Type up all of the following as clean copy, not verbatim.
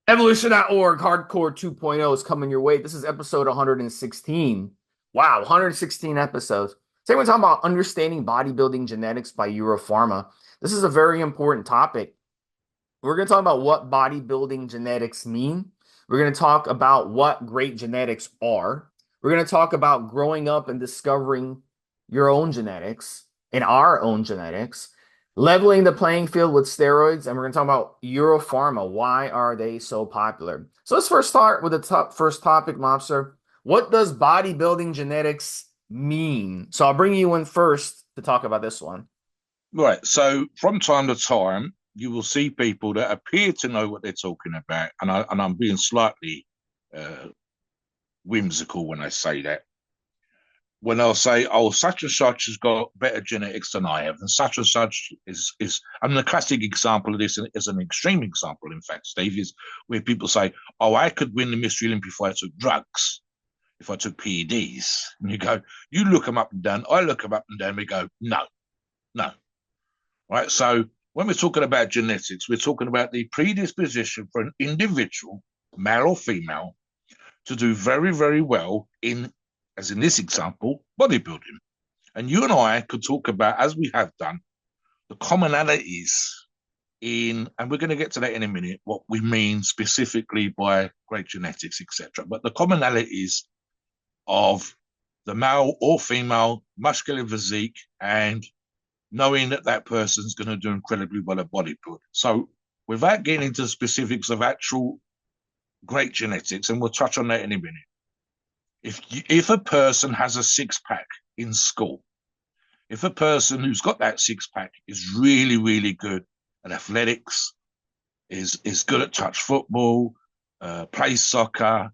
Evolution.org Hardcore 2.0 is coming your way. This is episode 116. Wow, 116 episodes. Today we're talking about understanding bodybuilding genetics by Euro Pharma. This is a very important topic. We're going to talk about what bodybuilding genetics mean. We're going to talk about what great genetics are. We're going to talk about growing up and discovering your own genetics and our own genetics, leveling the playing field with steroids, and we're going to talk about Euro Pharma. Why are they so popular? So let's first start with the first topic, Mobster. What does bodybuilding genetics mean? So I'll bring you in first to talk about this one. Right. So from time to time, you will see people that appear to know what they're talking about, and I'm being slightly whimsical when I say that. When I'll say, "Oh, such and such has got better genetics than I have," and such and such is. I mean, the classic example of this is an extreme example. In fact, Steve, is where people say, "Oh, I could win the Mystery Olympiad if I took drugs, if I took PEDs," and you go, you look them up and down. I look them up and down. We go, no, no. Right. So when we're talking about genetics, we're talking about the predisposition for an individual, male or female, to do very, very well in, as in this example, bodybuilding. And you and I could talk about, as we have done, the commonalities in, and we're going to get to that in a minute, what we mean specifically by great genetics, etc. But the commonalities of the male or female muscular physique and knowing that that person's going to do incredibly well at bodybuilding. So without getting into the specifics of actual great genetics, and we'll touch on that in a minute, if a person has a six-pack in school, if a person who's got that six-pack is really, really good at athletics, is good at touch football, plays soccer,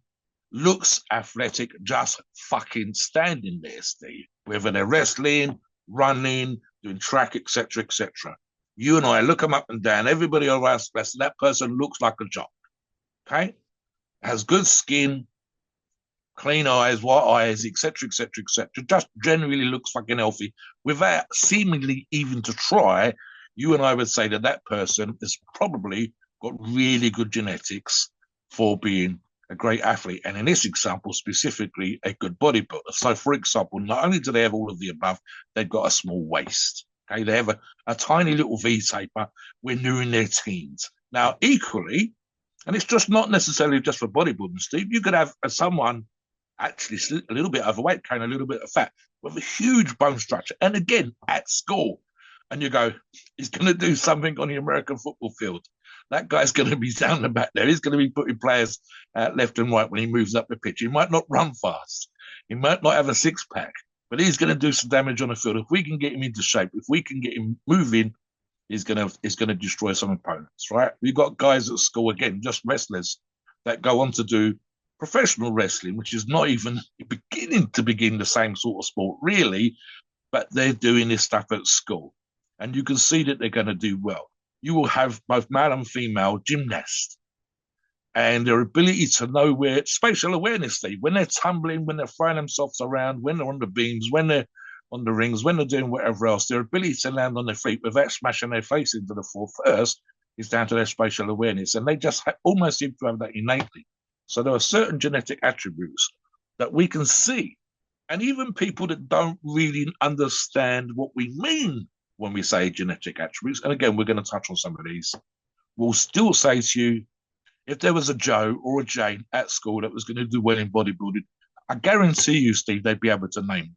looks athletic, just fucking standing there, Steve, whether they're wrestling, running, doing track, etc., etc. You and I look them up and down. Everybody else, that person looks like a jock. Okay, has good skin, clean eyes, white eyes, etc., etc., etc. Just generally looks fucking healthy, without seemingly even to try. You and I would say that that person has probably got really good genetics for being a great athlete, and in this example specifically, a good bodybuilder. So, for example, not only do they have all of the above, they've got a small waist. Okay, they have a tiny little V taper when they're in their teens. Now, equally, and it's just not necessarily just for bodybuilding, Steve. You could have someone actually a little bit overweight, carrying a little bit of fat, with a huge bone structure, and again at school, and you go, he's going to do something on the American football field. That guy's going to be down the back there. He's going to be putting players left and right when he moves up the pitch. He might not run fast. He might not have a six-pack, but he's going to do some damage on the field. If we can get him into shape, if we can get him moving, he's going to destroy some opponents, right? We've got guys at school, again, just wrestlers, that go on to do professional wrestling, which is not even beginning the same sort of sport, really, but they're doing this stuff at school. And you can see that they're going to do well. You will have both male and female gymnasts, and their ability to know where, spatial awareness, Steve, when they're tumbling, when they're throwing themselves around, when they're on the beams, when they're on the rings, when they're doing whatever else, their ability to land on their feet without smashing their face into the floor first is down to their spatial awareness. And they just almost seem to have that innately. So there are certain genetic attributes that we can see. And even people that don't really understand what we mean when we say genetic attributes, and again, we're going to touch on some of these, will still say to you, if there was a Joe or a Jane at school that was going to do well in bodybuilding, I guarantee you, Steve, they'd be able to name them.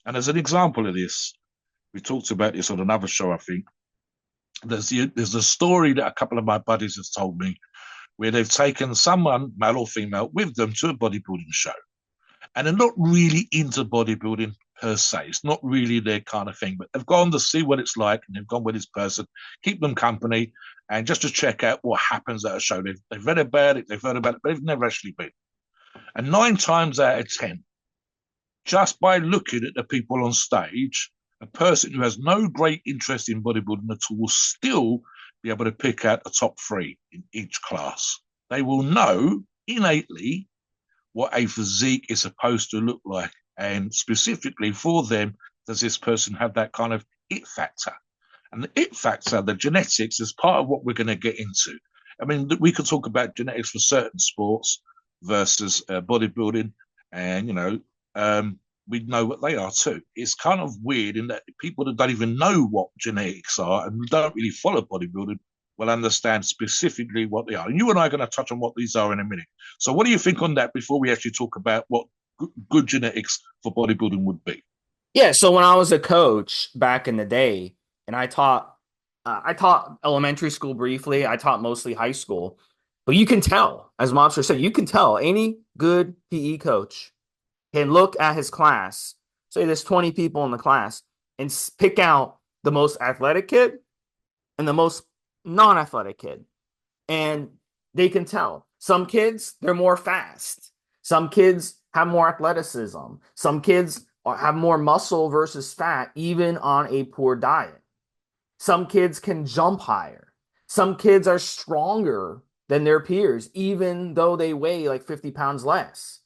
And as an example of this, we talked about this on another show, I think. There's a story that a couple of my buddies have told me where they've taken someone, male or female, with them to a bodybuilding show. And they're not really into bodybuilding per se. It's not really their kind of thing, but they've gone to see what it's like, and they've gone with this person, keep them company, and just to check out what happens at a show. They've read about it, they've heard about it, but they've never actually been. And 9 times out of 10, just by looking at the people on stage, a person who has no great interest in bodybuilding at all will still be able to pick out the top 3 in each class. They will know innately what a physique is supposed to look like. And specifically for them, does this person have that kind of it factor? And the it factor, the genetics, is part of what we're going to get into. I mean, we could talk about genetics for certain sports versus bodybuilding, and we know what they are too. It's kind of weird in that people that don't even know what genetics are and don't really follow bodybuilding will understand specifically what they are. And you and I are going to touch on what these are in a minute. So, what do you think on that before we actually talk about what good genetics for bodybuilding would be? Yeah, so when I was a coach back in the day, and I taught elementary school briefly. I taught mostly high school, but you can tell, as Mobster said, you can tell any good PE coach can look at his class. Say there's 20 people in the class, and pick out the most athletic kid and the most non-athletic kid, and they can tell. Some kids, they're more fast. Some kids have more athleticism. Some kids have more muscle versus fat, even on a poor diet. Some kids can jump higher. Some kids are stronger than their peers, even though they weigh like 50 pounds less.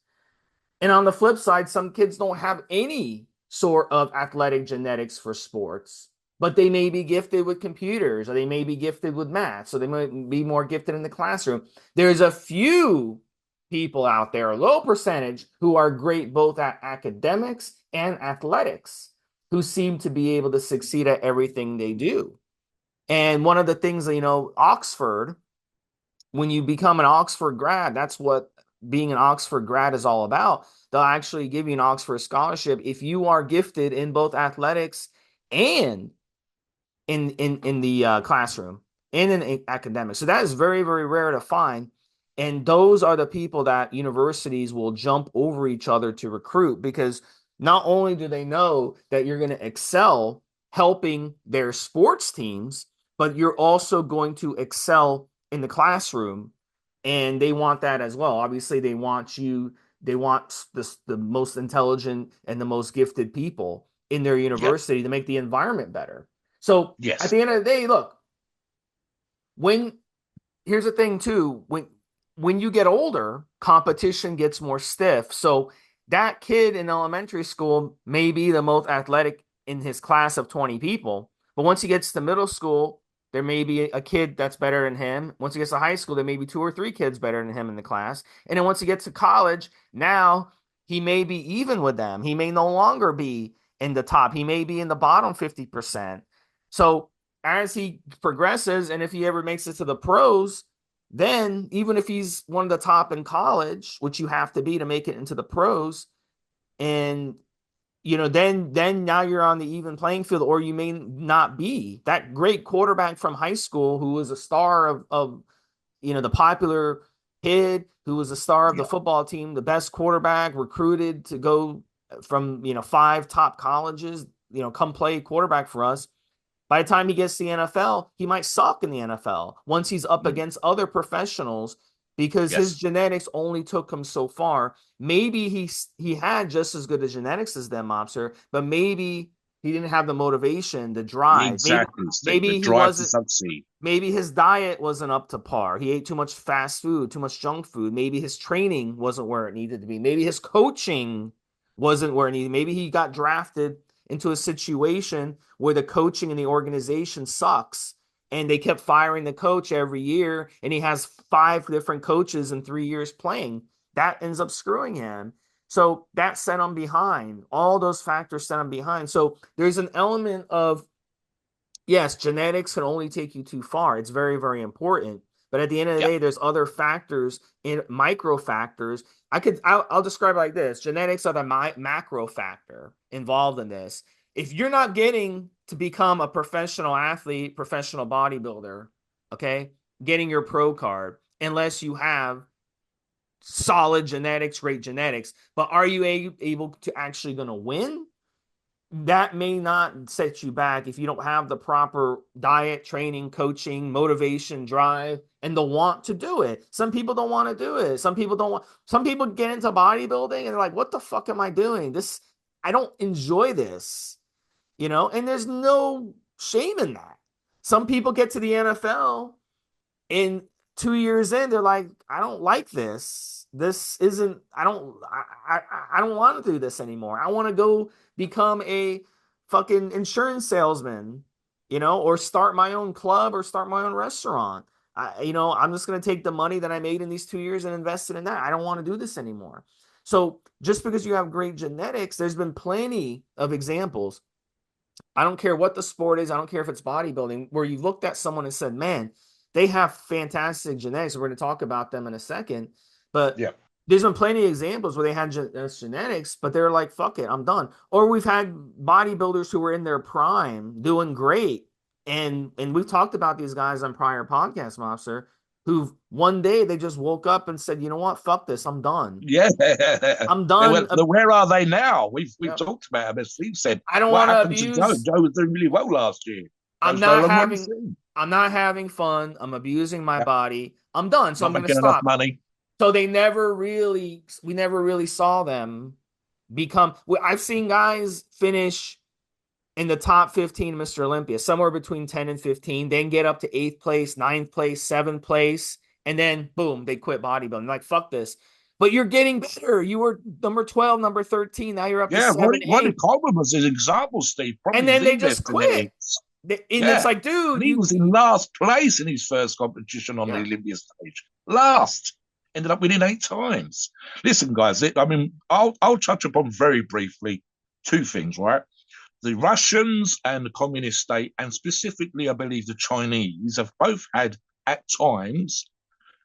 And on the flip side, some kids don't have any sort of athletic genetics for sports, but they may be gifted with computers, or they may be gifted with math, so they might be more gifted in the classroom. There's a few people out there, a low percentage, who are great both at academics and athletics, who seem to be able to succeed at everything they do. And one of the things that, Oxford, when you become an Oxford grad, that's what being an Oxford grad is all about. They'll actually give you an Oxford scholarship if you are gifted in both athletics and in the classroom and in academics. So that is very, very rare to find. And those are the people that universities will jump over each other to recruit, because not only do they know that you're going to excel helping their sports teams, but you're also going to excel in the classroom. And they want that as well. Obviously, they want the most intelligent and the most gifted people in their Yep. university to make the environment better. So at Yes. the end of the day, look, when here's the thing too, when you get older, competition gets more stiff. So that kid in elementary school may be the most athletic in his class of 20 people, but once he gets to middle school, there may be a kid that's better than him. Once he gets to high school, there may be two or three kids better than him in the class. And then once he gets to college, now he may be even with them. He may no longer be in the top. He may be in the bottom 50%. So as he progresses, and if he ever makes it to the pros, then even if he's one of the top in college, which you have to be to make it into the pros, and then now you're on the even playing field, or you may not be that great quarterback from high school who was a star of the popular kid who was a star of the Yeah. football team, the best quarterback recruited to go from five top colleges, come play quarterback for us. By the time he gets to the NFL, he might suck in the NFL once he's up Mm. against other professionals, because his Yes. genetics only took him so far. Maybe he had just as good a genetics as them, Mobster, but maybe he didn't have the motivation, the drive. Maybe Exactly, Steve. The maybe he drive to wasn't succeed. maybe his diet wasn't up to par. He ate too much fast food, too much junk food. Maybe his training wasn't where it needed to be. Maybe his coaching wasn't where it needed. Maybe he got drafted into a situation where the coaching and the organization sucks, and they kept firing the coach every year, and he has five different coaches in 3 years playing. That ends up screwing him. So that set him behind. All those factors set him behind. So there's an element of, yes, genetics can only take you too far. It's very, very important. But at the end of the Yeah. day, there's other factors, in micro factors. I'll describe it like this: genetics are the macro factor involved in this. If you're not getting to become a professional athlete, professional bodybuilder, okay, getting your pro card, unless you have solid genetics, great genetics, but are you able to actually going to win? That may not set you back if you don't have the proper diet, training, coaching, motivation, drive, and the want to do it. Some people don't want to do it. Some people don't want, some people get into bodybuilding and they're like, what the fuck am I doing? I don't enjoy this, and there's no shame in that. Some people get to the NFL and 2 years in, they're like, I don't like this. This isn't, I don't want to do this anymore. I want to go become a fucking insurance salesman, or start my own club or start my own restaurant. I'm just going to take the money that I made in these 2 years and invest it in that. I don't want to do this anymore. So just because you have great genetics, there's been plenty of examples. I don't care what the sport is. I don't care if it's bodybuilding, where you looked at someone and said, man, they have fantastic genetics. We're going to talk about them in a second. But Yeah. there's been plenty of examples where they had genetics, but they're like, fuck it, I'm done. Or we've had bodybuilders who were in their prime doing great. And we've talked about these guys on prior podcasts, Mobster, who one day they just woke up and said, you know what, fuck this, I'm done. Yeah. I'm done. Where are they now? We've Yep. talked about them. As Steve said, I don't what want to happened to Joe? abuse. Joe was doing really well last year. I'm Joe's no not longer on the having scene. I'm not having fun. I'm abusing my Yeah. body. I'm done. So Not I'm going to making enough stop. money. So we never really saw them become. I've seen guys finish in the top 15 Mr. Olympia, somewhere between 10 and 15, then get up to eighth place, ninth place, seventh place, and then boom, they quit bodybuilding. Like, fuck this. But you're getting better. You were number 12, number 13. Now you're up to Yeah, seven, Ronnie eight. Coleman was an example, Steve. And Probably then they the just best quit. genetics. And it's Yeah. like, And dude, he was in last place in his first competition on the yeah. Olympia stage. Last. Ended up winning 8 times. Listen, guys, I mean, I'll touch upon very briefly two things, right? The Russians and the communist state, and specifically, I believe, the Chinese, have both had, at times,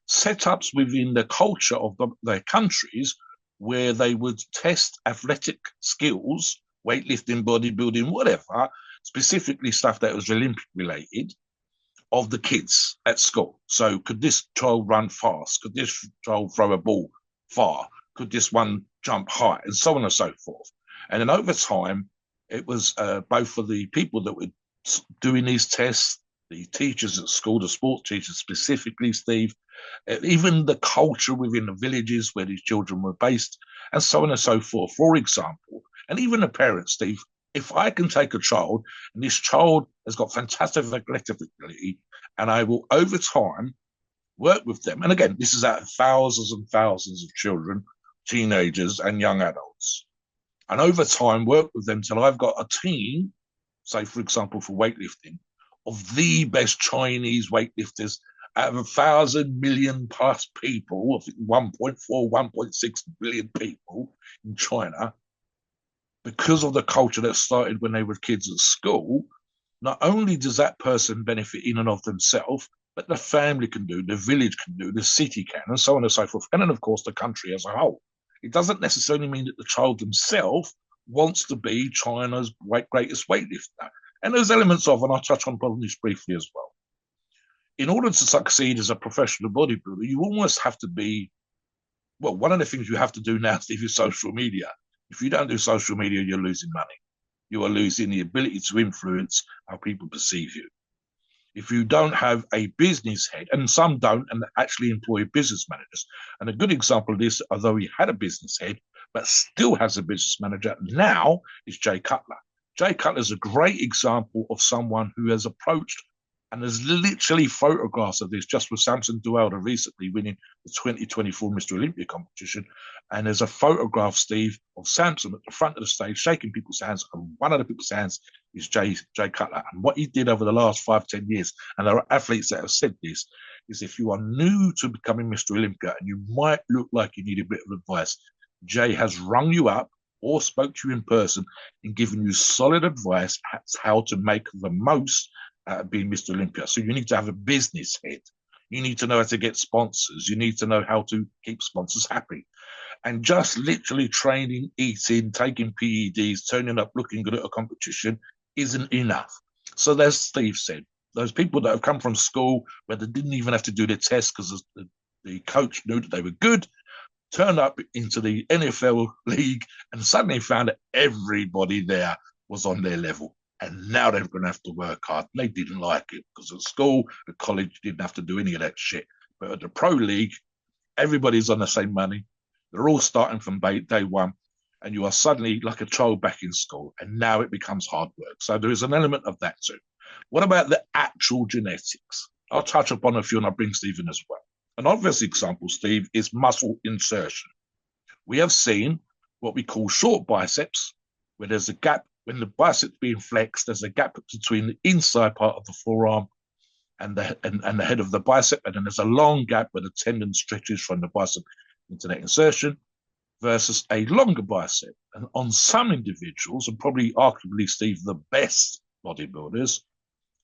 setups within the culture of their countries where they would test athletic skills, weightlifting, bodybuilding, whatever, specifically stuff that was Olympic related, of the kids at school. So could this child run fast? Could this child throw a ball far? Could this one jump high? And so on and so forth. And then over time, it was both for the people that were doing these tests, the teachers at school, the sports teachers specifically, Steve, even the culture within the villages where these children were based, and so on and so forth. For example, and even the parents, Steve, if I can take a child and this child has got fantastic athletic ability, and I will over time work with them. And again, this is out of thousands and thousands of children, teenagers, and young adults. And over time, work with them till I've got a team, say, for example, for weightlifting, of the best Chinese weightlifters out of 1,000,000,000 plus people, I think 1.4, 1.6 billion people in China, because of the culture that started when they were kids at school. Not only does that person benefit in and of themselves, but the family can do, the village can do, the city can, and so on and so forth. And then, of course, the country as a whole. It doesn't necessarily mean that the child himself wants to be China's greatest weightlifter. And there's elements of, and I'll touch on this briefly as well. In order to succeed as a professional bodybuilder, you almost have to be, well, one of the things you have to do now, Steve, is social media. If you don't do social media, you're losing money. You are losing the ability to influence how people perceive you. If you don't have a business head, and some don't, and actually employ business managers. And a good example of this, although he had a business head, but still has a business manager now, is Jay Cutler. Jay Cutler is a great example of someone who has approached, and there's literally photographs of this just with Samson Duelda recently winning the 2024 Mr. Olympia competition. And there's a photograph, Steve, of Samson at the front of the stage shaking people's hands. And one of the people's hands is Jay Cutler. And what he did over the last 5-10 years, and there are athletes that have said this, is if you are new to becoming Mr. Olympia and you might look like you need a bit of advice, Jay has rung you up or spoke to you in person and given you solid advice as how to make the most being Mr. Olympia. So you need to have a business head. You need to know how to get sponsors. You need to know how to keep sponsors happy. And just literally training, eating, taking PEDs, turning up looking good at a competition isn't enough. So as Steve said, those people that have come from school where they didn't even have to do the test because the coach knew that they were good, turned up into the NFL league and suddenly found that everybody there was on their level. And now they're going to have to work hard. They didn't like it because at school, at college, didn't have to do any of that shit. But at the pro league, everybody's on the same money. They're all starting from day one. And you are suddenly like a child back in school. And now it becomes hard work. So there is an element of that too. What about the actual genetics? I'll touch upon a few and I'll bring Steve in as well. An obvious example, Steve, is muscle insertion. We have seen what we call short biceps, where there's a gap. When the bicep's being flexed, there's a gap between the inside part of the forearm and the head of the bicep, and then there's a long gap where the tendon stretches from the bicep into that insertion versus a longer bicep. And on some individuals, and probably arguably, Steve, the best bodybuilders,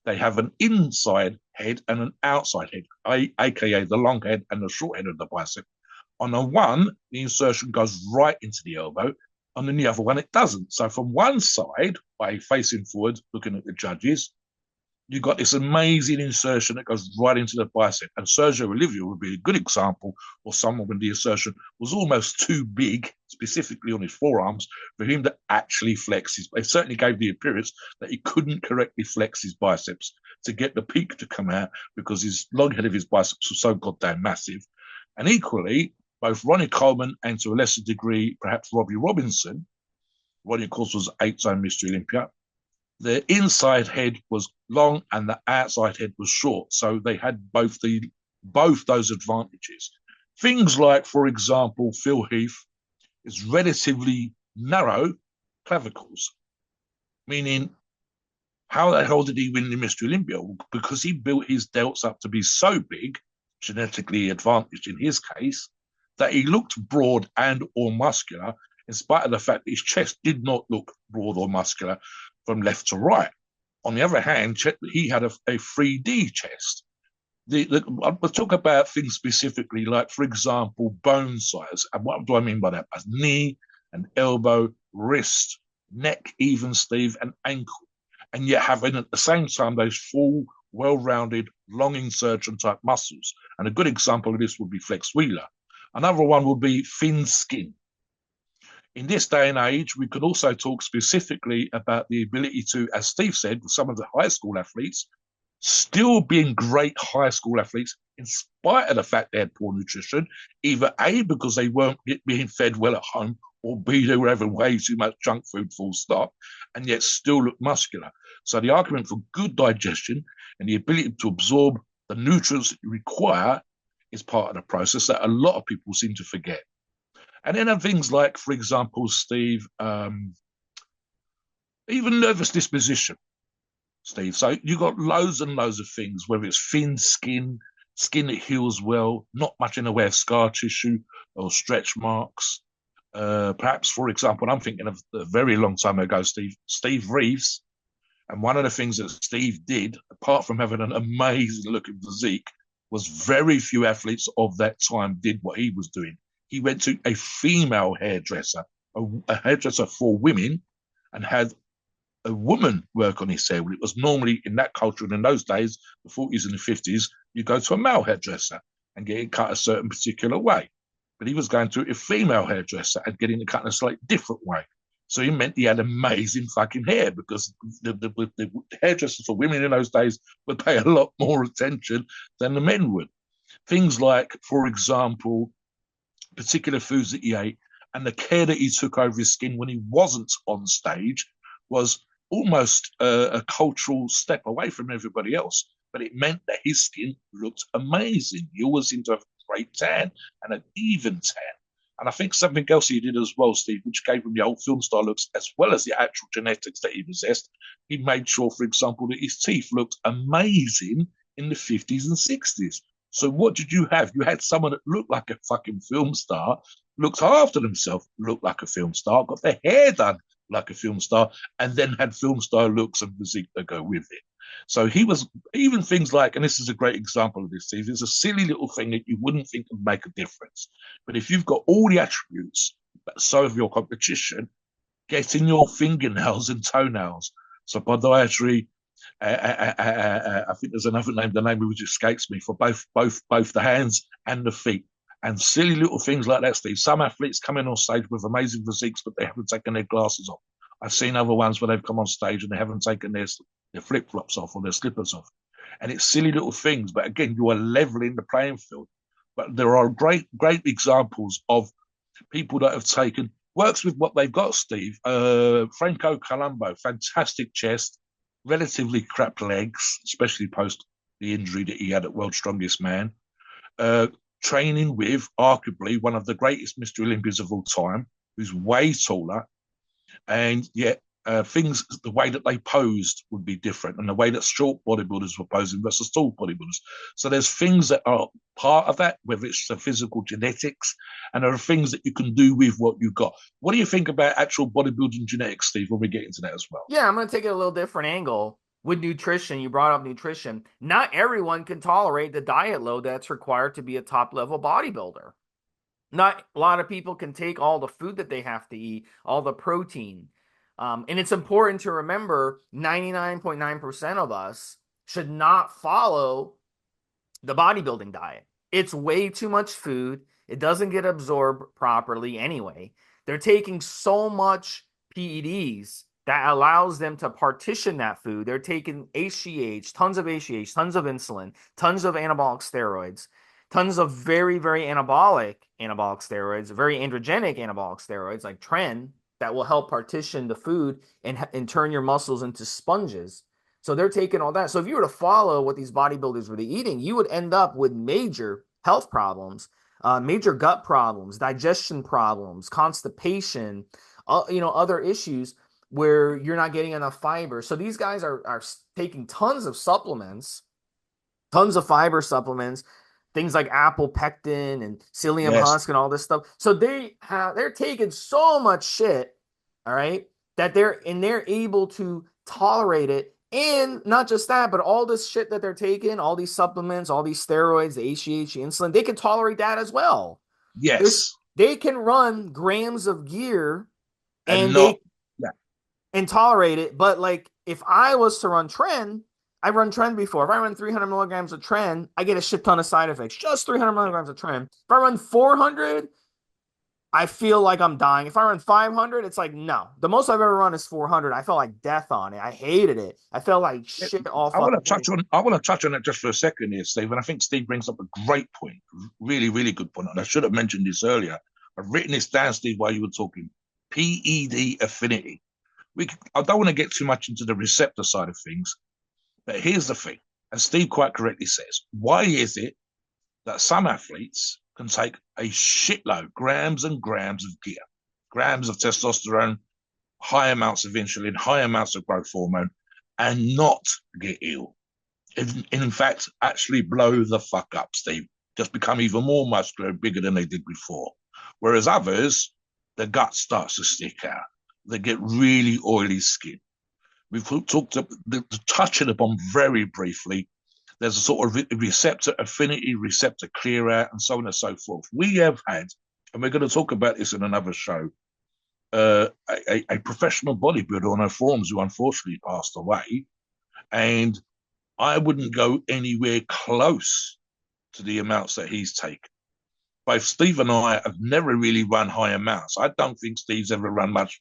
they have an inside head and an outside head, aka the long head and the short head of the bicep. On the one, the insertion goes right into the elbow. On the other one, it doesn't. So from one side, by facing forward, looking at the judges, you've got this amazing insertion that goes right into the bicep. And Sergio Olivier would be a good example of someone when the insertion was almost too big, specifically on his forearms, for him to actually flex his. It certainly gave the appearance that he couldn't correctly flex his biceps to get the peak to come out because his long head of his biceps was so goddamn massive. And equally, both Ronnie Coleman and to a lesser degree, perhaps Robbie Robinson, Ronnie, of course, was 8-time Mr. Olympia, the inside head was long and the outside head was short. So they had both those advantages. Things like, for example, Phil Heath is relatively narrow clavicles, meaning how the hell did he win the Mr. Olympia? Because he built his delts up to be so big, genetically advantaged in his case, that he looked broad and or muscular, in spite of the fact that his chest did not look broad or muscular from left to right. On the other hand, he had a 3D chest. I'll talk about things specifically, like, for example, bone size. And what do I mean by that? As knee and elbow, wrist, neck, even, Steve, and ankle. And yet having at the same time those full, well-rounded, long insertion type muscles. And a good example of this would be Flex Wheeler. Another one would be thin skin. In this day and age, we could also talk specifically about the ability to, as Steve said, with some of the high school athletes, still being great high school athletes in spite of the fact they had poor nutrition, either A, because they weren't being fed well at home, or B, they were having way too much junk food, full stop, and yet still look muscular. So the argument for good digestion and the ability to absorb the nutrients that you require is part of the process that a lot of people seem to forget. And then things like, for example, Steve, even nervous disposition, Steve. So you've got loads and loads of things, whether it's thin skin, skin that heals well, not much in the way of scar tissue or stretch marks. Perhaps, for example, I'm thinking of a very long time ago, Steve Reeves. And one of the things that Steve did, apart from having an amazing looking physique, was very few athletes of that time did what he was doing. He went to a female hairdresser, a hairdresser for women, and had a woman work on his hair. Well, it was normally in that culture, and in those days, the 40s and the 50s, you go to a male hairdresser and get it cut a certain particular way. But he was going to a female hairdresser and getting it cut in a slightly different way. So he meant he had amazing fucking hair, because the hairdressers for women in those days would pay a lot more attention than the men would. Things like, for example, particular foods that he ate and the care that he took over his skin when he wasn't on stage was almost a cultural step away from everybody else. But it meant that his skin looked amazing. He always seemed to have a great tan and an even tan. And I think something else he did as well, Steve, which gave him the old film star looks, as well as the actual genetics that he possessed, he made sure, for example, that his teeth looked amazing in the 50s and 60s. So what did you have? You had someone that looked like a fucking film star, looked after themselves, looked like a film star, got their hair done like a film star, and then had film star looks and physique that go with it. So he was, even things like, and this is a great example of this, Steve, it's a silly little thing that you wouldn't think would make a difference. But if you've got all the attributes, but so of your competition, getting your fingernails and toenails. So podiatry, I think there's another name, the name which escapes me, for both the hands and the feet. And silly little things like that, Steve. Some athletes come in on stage with amazing physiques, but they haven't taken their glasses off. I've seen other ones where they've come on stage and they haven't taken their flip-flops off or their slippers off. And it's silly little things, but again, you are leveling the playing field. But there are great examples of people that have taken, works with what they've got, Steve. Franco Colombo, fantastic chest, relatively crap legs, especially post the injury that he had at World's Strongest Man. Training with arguably one of the greatest Mr. Olympians of all time, who's way taller, and yet things, the way that they posed would be different, and the way that short bodybuilders were posing versus tall bodybuilders. So there's things that are part of that, whether it's the physical genetics, and there are things that you can do with what you've got. What do you think about actual bodybuilding genetics, Steve, when we get into that as well? Yeah, I'm going to take it a little different angle with nutrition. You brought up nutrition. Not everyone can tolerate the diet load that's required to be a top level bodybuilder. Not a lot of people can take all the food that they have to eat, all the protein. And it's important to remember 99.9% of us should not follow the bodybuilding diet. It's way too much food. It doesn't get absorbed properly anyway. They're taking so much PEDs that allows them to partition that food. They're taking HGH, tons of HGH, tons of insulin, tons of anabolic steroids, tons of very, very anabolic steroids, very androgenic anabolic steroids like tren that will help partition the food and turn your muscles into sponges. So they're taking all that. So if you were to follow what these bodybuilders were eating, you would end up with major health problems, major gut problems, digestion problems, constipation, other issues where you're not getting enough fiber. So these guys are taking tons of supplements, tons of fiber supplements, things like apple pectin and psyllium husk and all this stuff. So they're taking so much shit, all right, that they're able to tolerate it. And not just that, but all this shit that they're taking, all these supplements, all these steroids, the HGH, the insulin, they can tolerate that as well. Yes. They can run grams of gear And they and tolerate it. But like if I was to run tren, I run tren before. If I run 300 milligrams of tren, I get a shit ton of side effects. Just 300 milligrams of tren. If I run 400, I feel like I'm dying. If I run 500, it's like, no. The most I've ever run is 400. I felt like death on it. I hated it. I felt like shit all I want to touch on that just for a second here, Steve. And I think Steve brings up a great point. Really, really good point. And I should have mentioned this earlier. I've written this down, Steve, while you were talking. PED affinity. I don't want to get too much into the receptor side of things, but here's the thing. As Steve quite correctly says, why is it that some athletes can take a shitload, grams and grams of gear, grams of testosterone, high amounts of insulin, high amounts of growth hormone, and not get ill? In fact, actually blow the fuck up, Steve. Just become even more muscular and bigger than they did before. Whereas others, the gut starts to stick out. They get really oily skin. We've talked touching upon very briefly. There's a sort of receptor affinity, receptor clear out, and so on and so forth. We have had, and we're going to talk about this in another show, a professional bodybuilder on our forums who unfortunately passed away. And I wouldn't go anywhere close to the amounts that he's taken. Both Steve and I have never really run high amounts. I don't think Steve's ever run much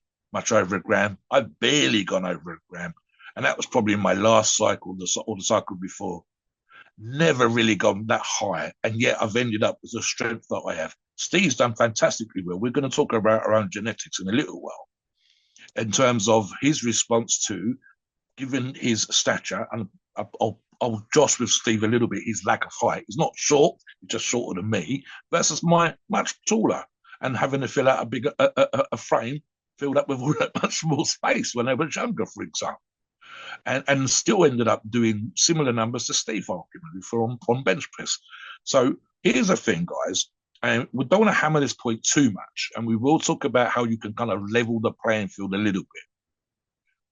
over a gram. I've barely gone over a gram. And that was probably in my last cycle, or the cycle before. Never really gone that high. And yet I've ended up with the strength that I have. Steve's done fantastically well. We're going to talk about our own genetics in a little while in terms of his response to, given his stature, and I'll josh with Steve a little bit, his lack of height. He's not short, he's just shorter than me, versus my much taller, and having to fill out a bigger a frame filled up with all that much more space when I was younger, for example. And still ended up doing similar numbers to Steve ultimately on bench press. So here's the thing, guys, and we don't want to hammer this point too much, and we will talk about how you can kind of level the playing field a little bit.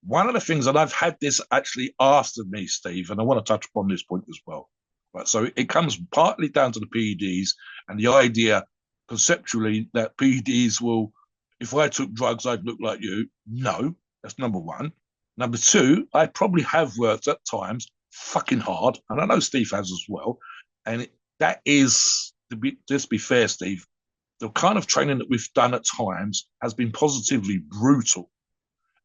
One of the things that I've had this actually asked of me, Steve, and I want to touch upon this point as well. Right, so it comes partly down to the PEDs and the idea conceptually that PEDs will, if I took drugs, I'd look like you. No, that's number one. Number two, I probably have worked at times fucking hard, and I know Steve has as well. And that is, just be fair, Steve, the kind of training that we've done at times has been positively brutal.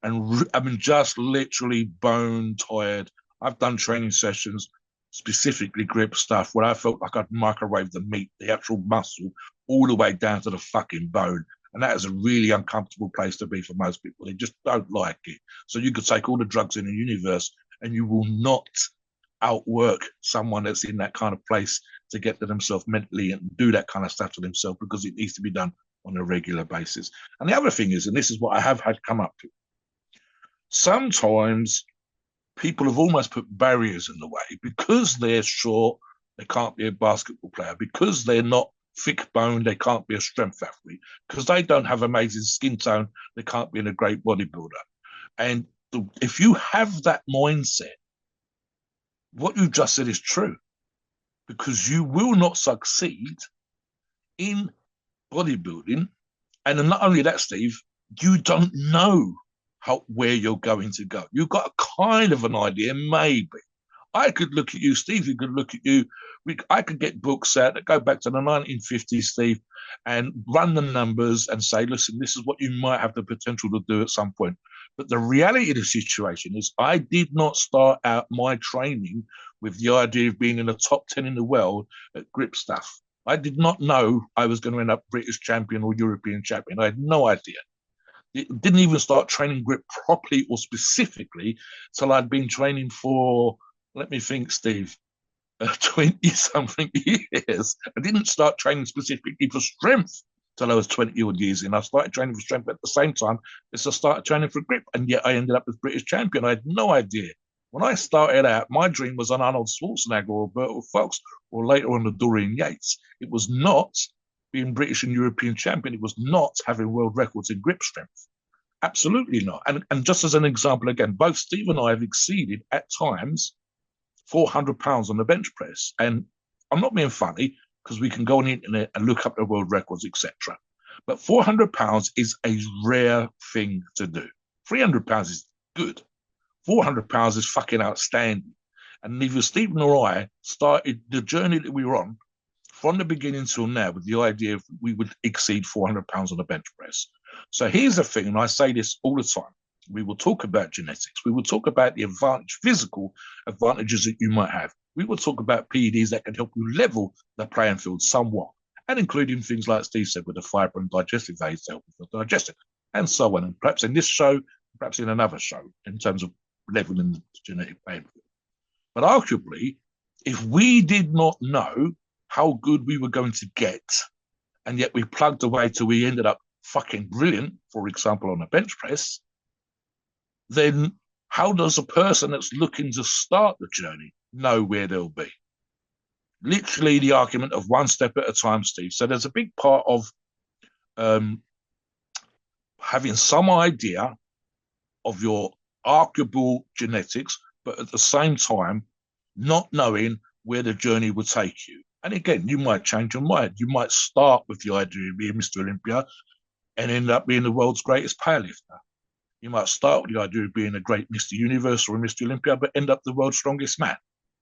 And I mean, just literally bone tired. I've done training sessions, specifically grip stuff, where I felt like I'd microwave the meat, the actual muscle, all the way down to the fucking bone. And that is a really uncomfortable place to be for most people. They just don't like it. So you could take all the drugs in the universe and you will not outwork someone that's in that kind of place to get to themselves mentally and do that kind of stuff to themselves, because it needs to be done on a regular basis. And the other thing is, and this is what I have had come up to, Sometimes people have almost put barriers in the way because they're short, they can't be a basketball player, because they're not thick boned, they can't be a strength athlete, because they don't have amazing skin tone, they can't be a great bodybuilder. And if you have that mindset, what you just said is true, because you will not succeed in bodybuilding. And not only that, Steve, you don't know where you're going to go. You've got a kind of an idea, maybe. I could look at you, Steve. You could look at you. I could get books out that go back to the 1950s, Steve, and run the numbers and say, listen, this is what you might have the potential to do at some point. But the reality of the situation is, I did not start out my training with the idea of being in the top 10 in the world at grip stuff. I did not know I was going to end up British champion or European champion. I had no idea. It didn't even start training grip properly or specifically till I'd been training for, let me think, Steve, 20 something years. I didn't start training specifically for strength till I was 20 odd years in. I started training for strength at the same time as I started training for grip, and yet I ended up as British champion. I had no idea. When I started out, my dream was on Arnold Schwarzenegger or Roberto Fox or later on the Dorian Yates. It was not being British and European champion. It was not having world records in grip strength. Absolutely not. And just as an example, again, both Steve and I have exceeded at times 400 pounds on the bench press. And I'm not being funny because we can go on the internet and look up the world records, etc. But 400 pounds is a rare thing to do. 300 pounds is good. 400 pounds is fucking outstanding. And neither Steve nor I started the journey that we were on from the beginning till now with the idea of we would exceed 400 pounds on the bench press. So here's the thing, and I say this all the time. We will talk about genetics. We will talk about the physical advantages that you might have. We will talk about PEDs that can help you level the playing field somewhat, and including things like Steve said with the fiber and digestive aids to help with the digestion, and so on. And perhaps in this show, perhaps in another show, in terms of leveling the genetic playing field. But arguably, if we did not know how good we were going to get, and yet we plugged away till we ended up fucking brilliant, for example, on a bench press, then how does a person that's looking to start the journey know where they'll be? Literally the argument of one step at a time, Steve. So there's a big part of having some idea of your arguable genetics, but at the same time, not knowing where the journey will take you. And again, you might change your mind. You might start with the idea of being Mr. Olympia and end up being the world's greatest powerlifter. You might start with the idea of being a great Mr. Universe or a Mr. Olympia, but end up the world's strongest man.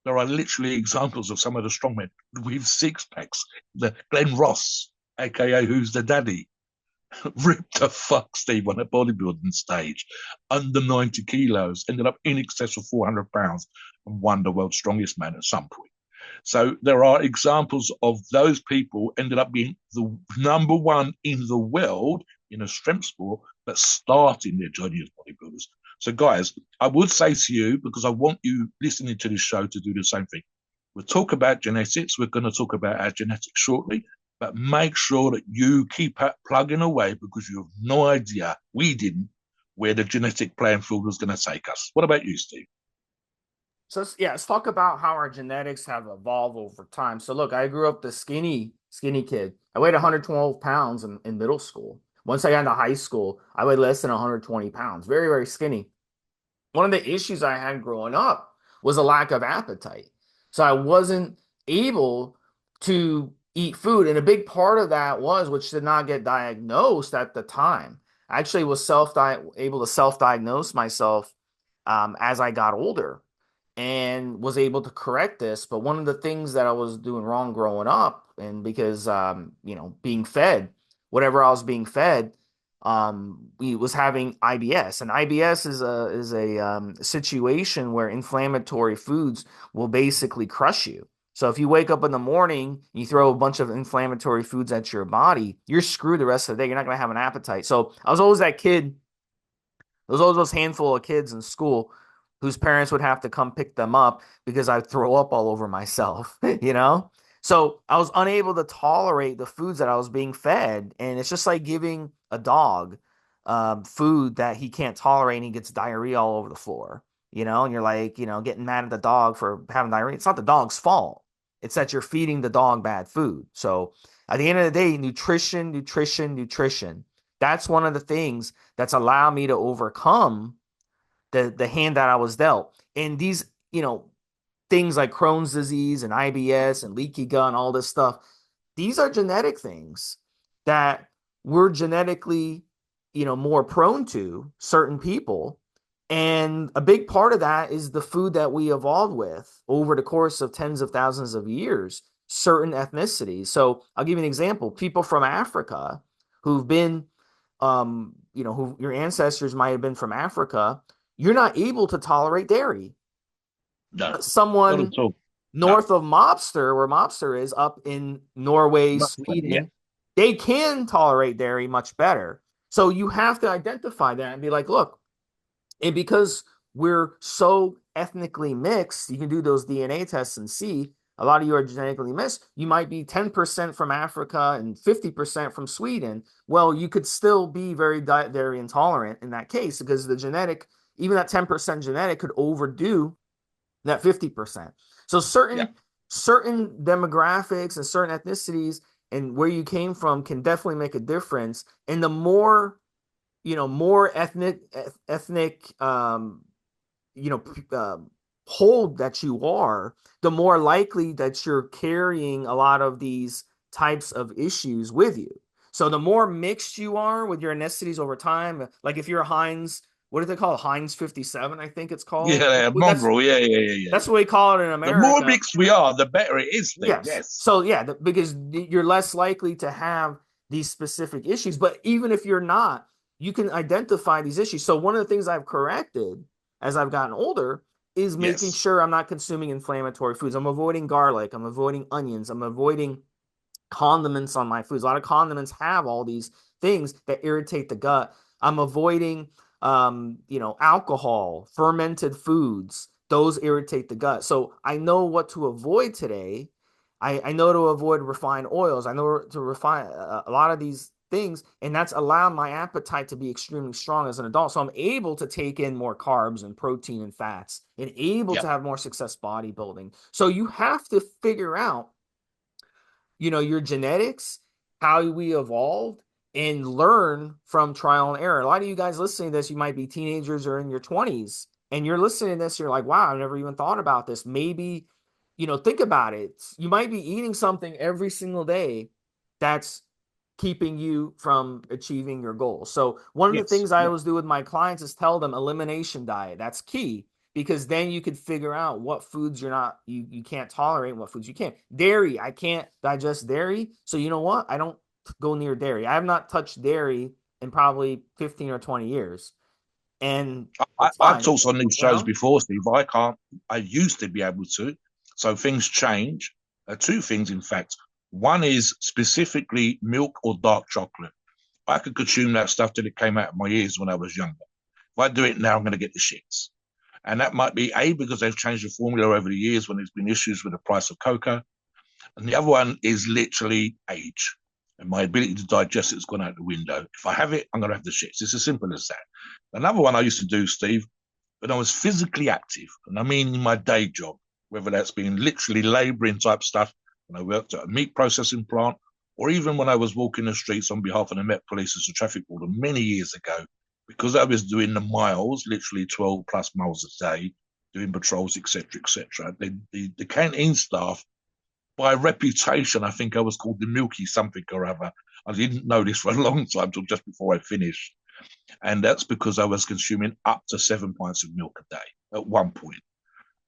There are literally examples of some of the strongmen with six packs. The Glenn Ross, aka Who's the Daddy, ripped the fuck, Steve, on a bodybuilding stage, under 90 kilos, ended up in excess of 400 pounds, and won the world's strongest man at some point. So there are examples of those people ended up being the number one in the world in a strength sport that starting their journey as bodybuilders. So guys, I would say to you, because I want you listening to this show to do the same thing. We'll talk about genetics. We're going to talk about our genetics shortly, but make sure that you keep plugging away because you have no idea, we didn't, where the genetic playing field was going to take us. What about you, Steve? So yeah, let's talk about how our genetics have evolved over time. So look, I grew up the skinny kid. I weighed 112 pounds in middle school. Once I got into high school, I weighed less than 120 pounds. Very, very skinny. One of the issues I had growing up was a lack of appetite. So I wasn't able to eat food. And a big part of that was, which did not get diagnosed at the time. I actually was able to self-diagnose myself as I got older and was able to correct this. But one of the things that I was doing wrong growing up, and because being fed whatever I was being fed, we was having IBS, and IBS is a situation where inflammatory foods will basically crush you. So if you wake up in the morning, you throw a bunch of inflammatory foods at your body, you're screwed the rest of the day. You're not going to have an appetite. So I was always that kid. There was always those handful of kids in school whose parents would have to come pick them up because I'd throw up all over myself, you know? So I was unable to tolerate the foods that I was being fed. And it's just like giving a dog food that he can't tolerate and he gets diarrhea all over the floor, and you're like, getting mad at the dog for having diarrhea. It's not the dog's fault. It's that you're feeding the dog bad food. So at the end of the day, nutrition, nutrition, nutrition. That's one of the things that's allowed me to overcome the hand that I was dealt. And these, things like Crohn's disease and IBS and leaky gut and all this stuff, these are genetic things that we're genetically, more prone to certain people. And a big part of that is the food that we evolved with over the course of tens of thousands of years, certain ethnicities. So I'll give you an example. People from Africa who've been, who your ancestors might have been from Africa, you're not able to tolerate dairy. No, not Someone at all. No. north of Mobster, where Mobster is up in Norway, Much better, yeah. Sweden, they can tolerate dairy much better. So you have to identify that and be like, look, and because we're so ethnically mixed, you can do those DNA tests and see a lot of you are genetically mixed. You might be 10% from Africa and 50% from Sweden. Well, you could still be very dairy intolerant in that case because the genetic, even that 10% genetic could overdo that 50%. So Yeah. certain demographics and certain ethnicities and where you came from can definitely make a difference. And the more, more ethnic hold that you are, the more likely that you're carrying a lot of these types of issues with you. So the more mixed you are with your ethnicities over time, like if you're a Heinz, what do they call it? Heinz 57, I think it's called. Yeah, Well, mongrel. Yeah, yeah, yeah, yeah, that's yeah. what we call it in The more America. mixed we are, the better it is, Steve. Yes. Yes. So yeah, because you're less likely to have these specific issues. But even if you're not, you can identify these issues. So one of the things I've corrected as I've gotten older is making Yes. sure I'm not consuming inflammatory foods. I'm avoiding garlic. I'm avoiding onions. I'm avoiding condiments on my foods. A lot of condiments have all these things that irritate the gut. I'm avoiding, alcohol, fermented foods. Those irritate the gut. So I know what to avoid today. I know to avoid refined oils. I know to refine a lot of these things, and that's allowed my appetite to be extremely strong as an adult. So I'm able to take in more carbs and protein and fats and able to Yep. have more success bodybuilding. So you have to figure out your genetics, how we evolved, and learn from trial and error. A lot of you guys listening to this, you might be teenagers or in your 20s, and you're listening to this, you're like, wow, I've never even thought about this. Maybe, think about it. You might be eating something every single day that's keeping you from achieving your goals. So one of the Yes. things I Yeah. always do with my clients is tell them elimination diet. That's key because then you could figure out what foods you can't tolerate and what foods you can. Dairy, I can't digest dairy. So you know what? I don't go near dairy. I have not touched dairy in probably 15 or 20 years. And it's I've fine, talked on these you shows know? before, Steve. I can't. I used to be able to. So things change. Two things, in fact. One is specifically milk or dark chocolate. I could consume that stuff till it came out of my ears when I was younger. If I do it now, I'm going to get the shits. And that might be A, because they've changed the formula over the years when there's been issues with the price of cocoa. And the other one is literally age. And my ability to digest it's gone out the window. If I have it, I'm going to have the shits. It's as simple as that. Another one I used to do, Steve, when I was physically active, and I mean in my day job, whether that's been literally laboring type stuff, when I worked at a meat processing plant, or even when I was walking the streets on behalf of the Met Police as a traffic warden many years ago, because I was doing the miles, literally 12 plus miles a day, doing patrols, etc., etc. The canteen staff, by reputation, I think I was called the Milky something or other. I didn't know this for a long time till just before I finished. And that's because I was consuming up to 7 pints of milk a day at one point.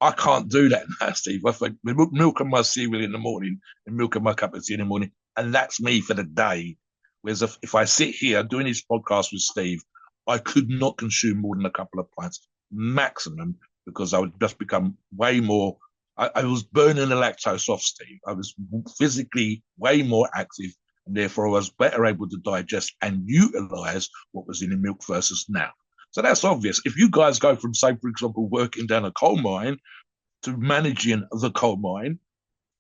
I can't do that now, Steve. I think milk and my cereal in the morning and milk and my cup of tea in the morning. And that's me for the day. Whereas if I sit here doing this podcast with Steve, I could not consume more than a couple of pints maximum because I would just become way more. I was burning the lactose off, Steve. I was physically way more active and therefore I was better able to digest and utilize what was in the milk versus now. So that's obvious. If you guys go from, say, for example, working down a coal mine to managing the coal mine,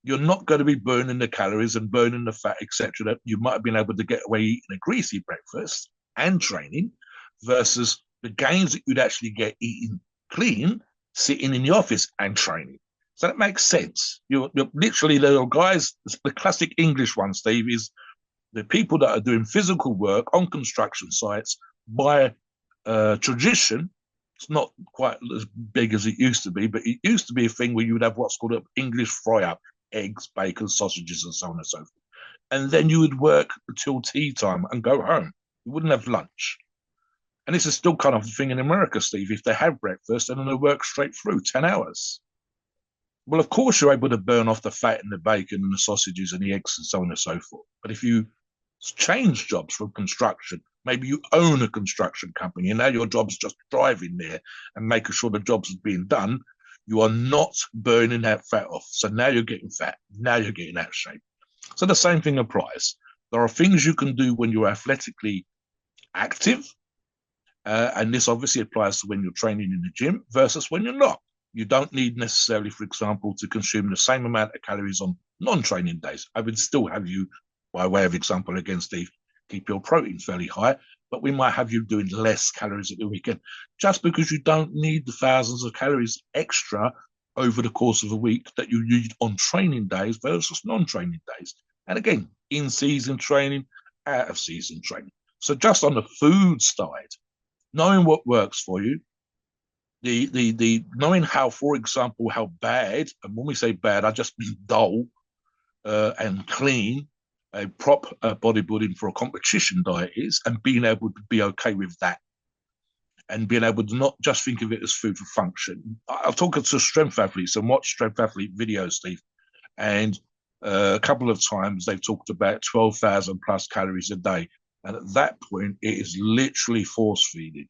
you're not going to be burning the calories and burning the fat, etc. That you might have been able to get away eating a greasy breakfast and training. versus the gains that you'd actually get eating clean, sitting in the office and training. So that makes sense. You're literally the guys, the classic English one, Steve, is the people that are doing physical work on construction sites by tradition. It's not quite as big as it used to be, but it used to be a thing where you would have what's called an English fry up, eggs, bacon, sausages, and so on and so forth. And then you would work until tea time and go home. You wouldn't have lunch. And this is still kind of the thing in America, Steve. If they have breakfast and then they work straight through 10 hours. Well, of course, you're able to burn off the fat and the bacon and the sausages and the eggs and so on and so forth. But if you change jobs from construction, maybe you own a construction company and now your job is just driving there and making sure the jobs are being done, you are not burning that fat off. So now you're getting fat. Now you're getting out of shape. So the same thing applies. There are things you can do when you're athletically active. And this obviously applies to when you're training in the gym versus when you're not. You don't need necessarily, for example, to consume the same amount of calories on non-training days. I would still have you, by way of example, again, Steve, keep your proteins fairly high, but we might have you doing less calories at the weekend just because you don't need the thousands of calories extra over the course of a week that you need on training days versus non-training days. And again, in-season training, out-of-season training. So just on the food side, knowing what works for you, the knowing how, for example, how bad, and when we say bad, I just mean dull and clean a prop bodybuilding for a competition diet is, and being able to be okay with that, and being able to not just think of it as food for function. I've talked to strength athletes and watched strength athlete videos, Steve, and a couple of times they've talked about 12,000 plus calories a day. And at that point, it is literally force feeding.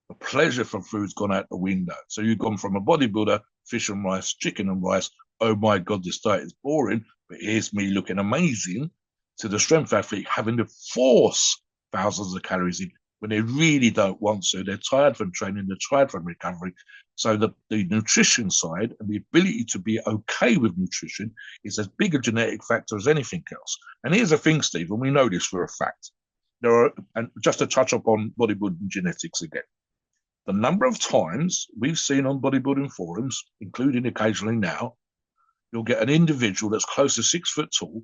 The pleasure from food's gone out the window. So you've gone from a bodybuilder, fish and rice, chicken and rice, oh my God, this diet is boring, but here's me looking amazing, to the strength athlete having to force thousands of calories in when they really don't want to. They're tired from training, they're tired from recovery. So the nutrition side and the ability to be okay with nutrition is as big a genetic factor as anything else. And here's the thing, Steve, and we know this for a fact. There are, and just to touch upon bodybuilding genetics again, the number of times we've seen on bodybuilding forums, including occasionally now, you'll get an individual that's close to 6 foot tall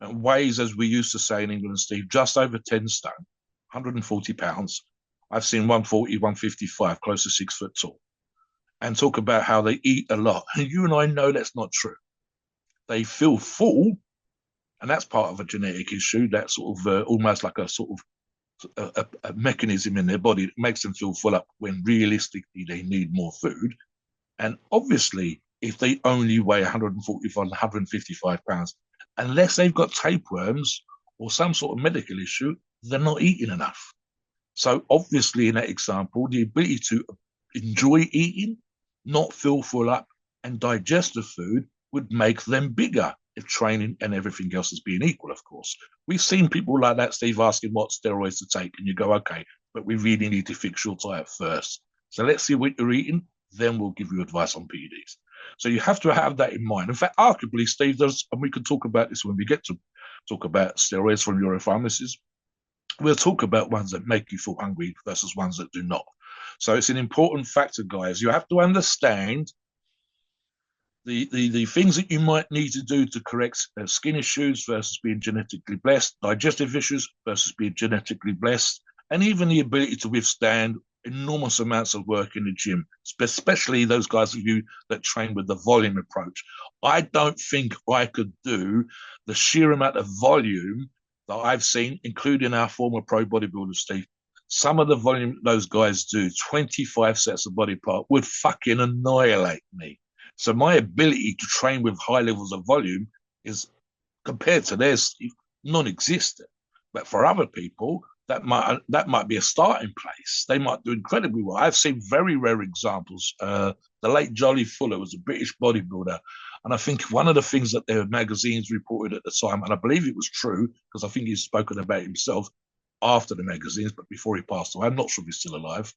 and weighs, as we used to say in England, Steve, just over 10 stone, 140 pounds. I've seen 140, 155, close to 6 foot tall, and talk about how they eat a lot. And you and I know that's not true. They feel full, and that's part of a genetic issue. That's sort of almost like a sort of a mechanism in their body that makes them feel full up when realistically they need more food. And obviously, if they only weigh 145, 155 pounds, unless they've got tapeworms or some sort of medical issue, they're not eating enough. So obviously, in that example, the ability to enjoy eating, not feel full up, and digest the food would make them bigger if training and everything else is being equal, of course. We've seen people like that, Steve, asking what steroids to take, and you go, okay, but we really need to fix your diet first. So let's see what you're eating, then we'll give you advice on PEDs. So you have to have that in mind. In fact, arguably, Steve, does, and we can talk about this when we get to talk about steroids from Euro-Pharmacies. We'll talk about ones that make you feel hungry versus ones that do not. So it's an important factor, guys. You have to understand the things that you might need to do to correct skin issues versus being genetically blessed, digestive issues versus being genetically blessed, and even the ability to withstand enormous amounts of work in the gym, especially those guys of you that train with the volume approach. I don't think I could do the sheer amount of volume that I've seen, including our former pro bodybuilders, Steve. Some of the volume those guys do, 25 sets of body part, would fucking annihilate me. So my ability to train with high levels of volume is, compared to theirs, non-existent. But for other people, that might be a starting place. They might do incredibly well. I've seen very rare examples. The late Jolly Fuller was a British bodybuilder, and I think one of the things that their magazines reported at the time, and I believe it was true because I think he's spoken about himself after the magazines, but before he passed away, I'm not sure if he's still alive,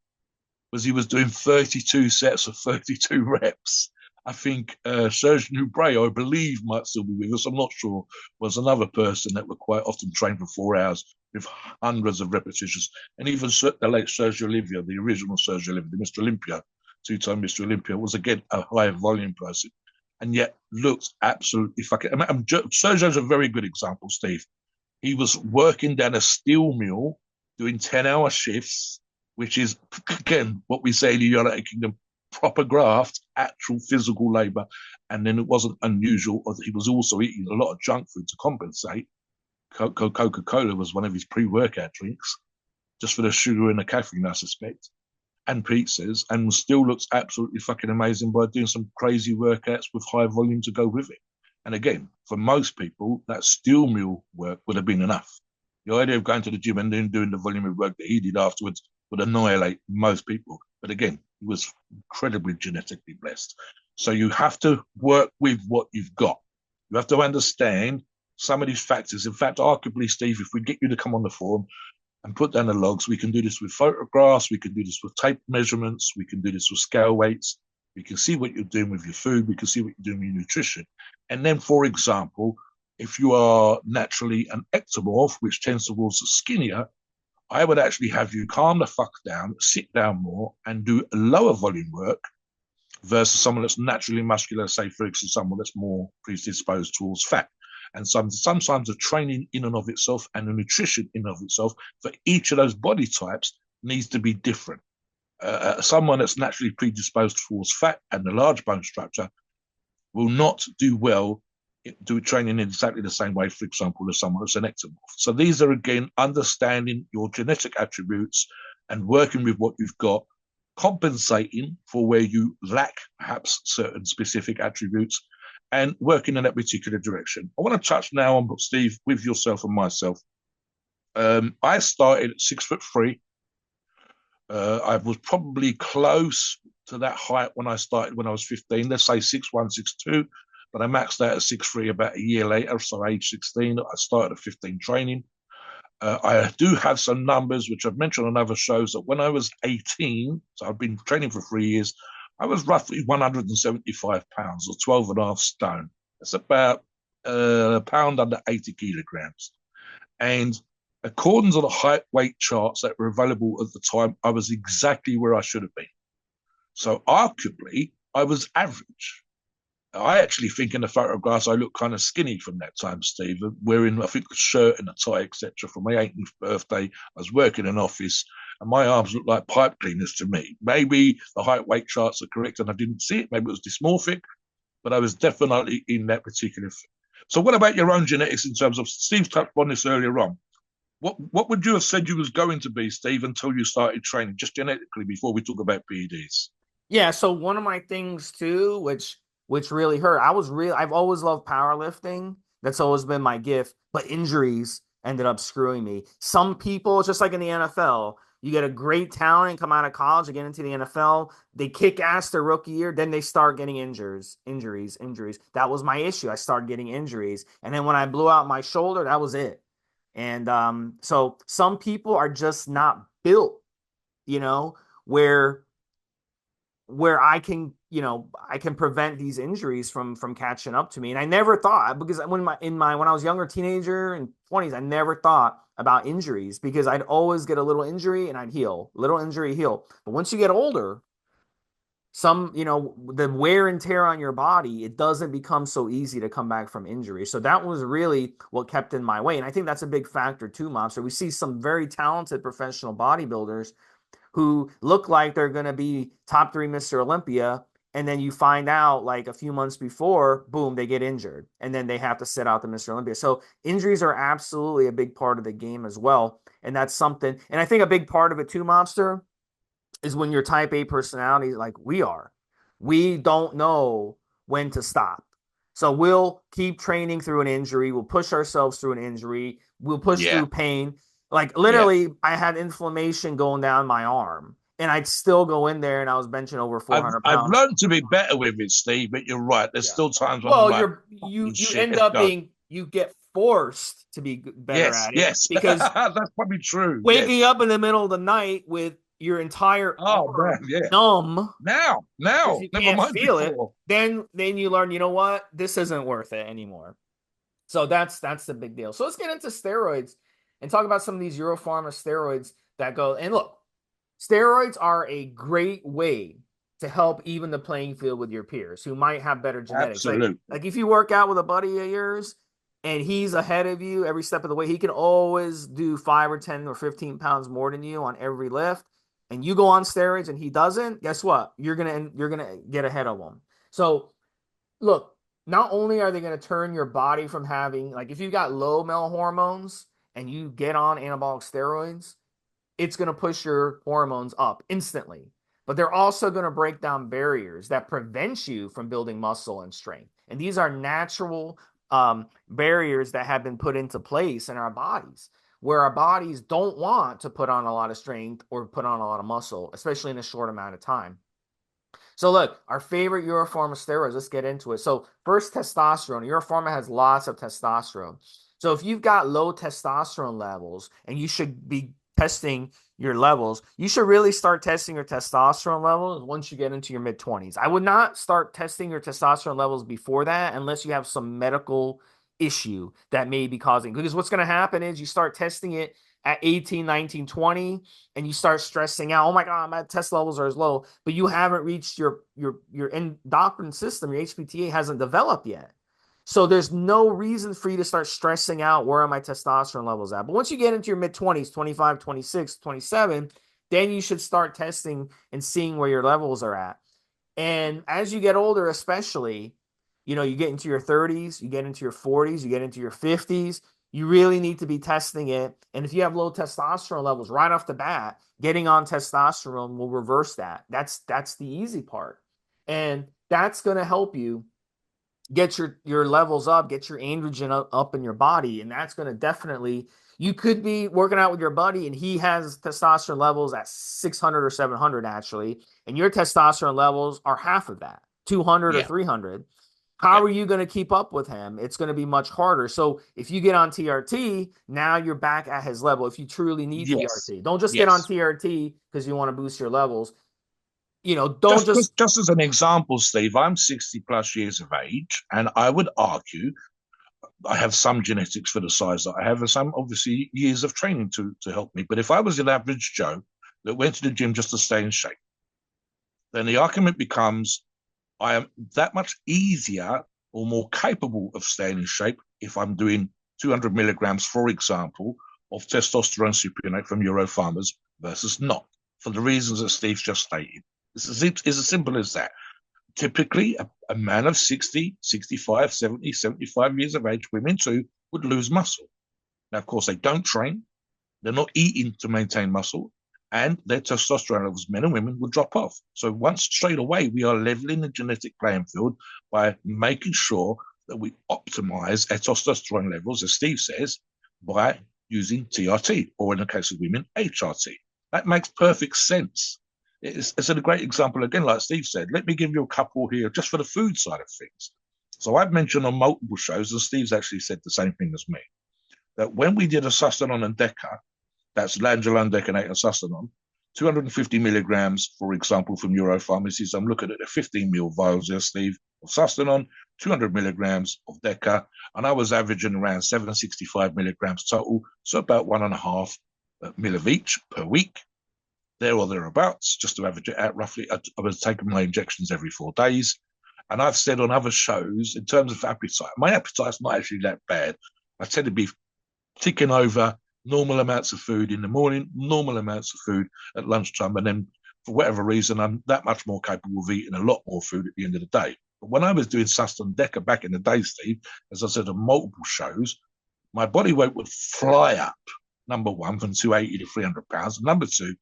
was he was doing 32 sets of 32 reps. I think Serge Nubret, I believe, might still be with us. I'm not sure. Was another person that would quite often train for 4 hours with hundreds of repetitions. And even the late Sergio Olivier, the original Sergio Olivier, the Mr. Olympia, two-time Mr. Olympia, was again a high volume person, and yet looked absolutely fucking. Sergio's a very good example, Steve. He was working down a steel mill, doing 10-hour shifts, which is again what we say in the United Kingdom, proper graft, actual physical labor. And then it wasn't unusual that he was also eating a lot of junk food to compensate. Coca-Cola was one of his pre-workout drinks, just for the sugar and the caffeine, I suspect, and pizzas, and still looks absolutely fucking amazing by doing some crazy workouts with high volume to go with it. And again, for most people, that steel mill work would have been enough. The idea of going to the gym and then doing the volume of work that he did afterwards would annihilate most people. But again, he was incredibly genetically blessed. So you have to work with what you've got. You have to understand some of these factors. In fact, arguably, Steve, if we get you to come on the forum and put down the logs, we can do this with photographs, we can do this with tape measurements, we can do this with scale weights, we can see what you're doing with your food, we can see what you're doing with your nutrition. And then, for example, if you are naturally an ectomorph, which tends towards the skinnier, I would actually have you calm the fuck down, sit down more, and do lower volume work versus someone that's naturally muscular, say, for instance, someone that's more predisposed towards fat. And sometimes the training in and of itself and the nutrition in and of itself for each of those body types needs to be different. Someone that's naturally predisposed towards fat and the large bone structure will not do well do training in exactly the same way, for example, as someone that's an ectomorph. So these are, again, understanding your genetic attributes and working with what you've got, compensating for where you lack perhaps certain specific attributes, and working in that particular direction. I want to touch now on, Steve, with yourself and myself. I started at 6'3". I was probably close to that height when I started when I was 15, let's say 6'1", 6'2", but I maxed out at 6'3" about a year later, so age 16, I started at 15 training. I do have some numbers, which I've mentioned on other shows, that when I was 18, so I've been training for 3 years, I was roughly 175 pounds or 12 and a half stone. That's about a pound under 80 kilograms. And according to the height weight charts that were available at the time, I was exactly where I should have been. So arguably, I was average. I actually think in the photographs I look kind of skinny from that time, Steve, wearing, I think, a shirt and a tie, etc. For my 18th birthday, I was working in an office, and my arms looked like pipe cleaners to me. Maybe the height weight charts are correct and I didn't see it. Maybe it was dysmorphic, but I was definitely in that particular thing. So what about your own genetics in terms of, Steve touched on this earlier on. What would you have said you was going to be, Steve, until you started training, just genetically, before we talk about PEDs? Yeah, so one of my things too, which really hurt, I've always loved powerlifting. That's always been my gift, but injuries ended up screwing me. Some people, it's just like in the NFL, you get a great talent and come out of college and get into the NFL, they kick ass their rookie year, then they start getting injuries. That was my issue. I started getting injuries. And then when I blew out my shoulder, that was it. And so some people are just not built, you know, where I can, I can prevent these injuries from catching up to me. And I never thought, because when I was younger, teenager and 20s, I never thought about injuries, because I'd always get a little injury and I'd heal, little injury, heal. But once you get older, the wear and tear on your body, it doesn't become so easy to come back from injury. So that was really what kept in my way. And I think that's a big factor too, Mobster. We see some very talented professional bodybuilders who look like they're going to be top 3 Mr. Olympia. And then you find out like a few months before, boom, they get injured. And then they have to sit out the Mr. Olympia. So injuries are absolutely a big part of the game as well. And that's something. And I think a big part of it too, Mobster, is when you're type A personality like we are. We don't know when to stop. So we'll keep training through an injury. We'll push ourselves through an injury. We'll push through pain. Like literally, I had inflammation going down my arm, and I'd still go in there, and I was benching over 400 I've pounds. learned to be better with it, Steve, but you're right. There's still times when I'm Well, like, you shit, end up being, you get forced to be better at it, yes, because that's probably true. waking up in the middle of the night with your entire arm numb, now, because you never can't mind feel before. it, then you learn, you know what, this isn't worth it anymore. So that's the big deal. So let's get into steroids. and talk about some of these Euro Pharma steroids that go. And look, steroids are a great way to help even the playing field with your peers who might have better genetics. Absolutely. Like if you work out with a buddy of yours and he's ahead of you every step of the way, he can always do 5 or 10 or 15 pounds more than you on every lift. And you go on steroids and he doesn't, guess what? You're gonna get ahead of him. So look, not only are they going to turn your body from having, like, if you've got low male hormones and you get on anabolic steroids, it's going to push your hormones up instantly. But they're also going to break down barriers that prevent you from building muscle and strength. And these are natural barriers that have been put into place in our bodies, where our bodies don't want to put on a lot of strength or put on a lot of muscle, especially in a short amount of time. So look, our favorite Euro Pharma steroids, let's get into it. So first, testosterone. Euro Pharma has lots of testosterone. So if you've got low testosterone levels, and you should be testing your levels, you should really start testing your testosterone levels once you get into your mid-20s. I would not start testing your testosterone levels before that unless you have some medical issue that may be causing, because what's going to happen is you start testing it at 18, 19, 20, and you start stressing out, oh my God, my test levels are as low, but you haven't reached your endocrine system, your HPTA hasn't developed yet. So there's no reason for you to start stressing out, where are my testosterone levels at? But once you get into your mid-20s, 25, 26, 27, then you should start testing and seeing where your levels are at. And as you get older, especially, you get into your 30s, you get into your 40s, you get into your 50s, you really need to be testing it. And if you have low testosterone levels right off the bat, getting on testosterone will reverse that. That's the easy part. And that's going to help you get your levels up, get your androgen up in your body. And that's going to definitely, you could be working out with your buddy and he has testosterone levels at 600 or 700 actually, and your testosterone levels are half of that, 200 or 300. How are you going to keep up with him? It's going to be much harder. So if you get on TRT, now you're back at his level. If you truly need TRT, don't just get on TRT because you want to boost your levels. Don't just as an example, Steve, I'm 60 plus years of age, and I would argue I have some genetics for the size that I have, and some obviously years of training to help me. But if I was an average Joe that went to the gym just to stay in shape, then the argument becomes I am that much easier or more capable of staying in shape if I'm doing 200 milligrams, for example, of testosterone cypionate from Euro Pharmas versus not, for the reasons that Steve's just stated. It's as simple as that. Typically, a man of 60, 65, 70, 75 years of age, women too, would lose muscle. Now, of course, they don't train. They're not eating to maintain muscle. And their testosterone levels, men and women, will drop off. So once straight away, we are leveling the genetic playing field by making sure that we optimize our testosterone levels, as Steve says, by using TRT, or in the case of women, HRT. That makes perfect sense. It's a great example, again, like Steve said. Let me give you a couple here just for the food side of things. So I've mentioned on multiple shows, and Steve's actually said the same thing as me, that when we did a Sustanon and Deca, that's Langeron, Decanate, and Sustanon, 250 milligrams, for example, from Euro-Pharmacies. I'm looking at the 15 ml vials there, Steve, of Sustanon, 200 milligrams of Deca, and I was averaging around 765 milligrams total, so about 1.5 mil of each per week, there or thereabouts, just to average it out roughly. I was taking my injections every 4 days. And I've said on other shows, in terms of appetite, my appetite's not actually that bad. I tend to be ticking over normal amounts of food in the morning, normal amounts of food at lunchtime, and then for whatever reason, I'm that much more capable of eating a lot more food at the end of the day. But when I was doing Sustanon Deca back in the day, Steve, as I said on multiple shows, my body weight would fly up, number one, from 280 to 300 pounds. Number two,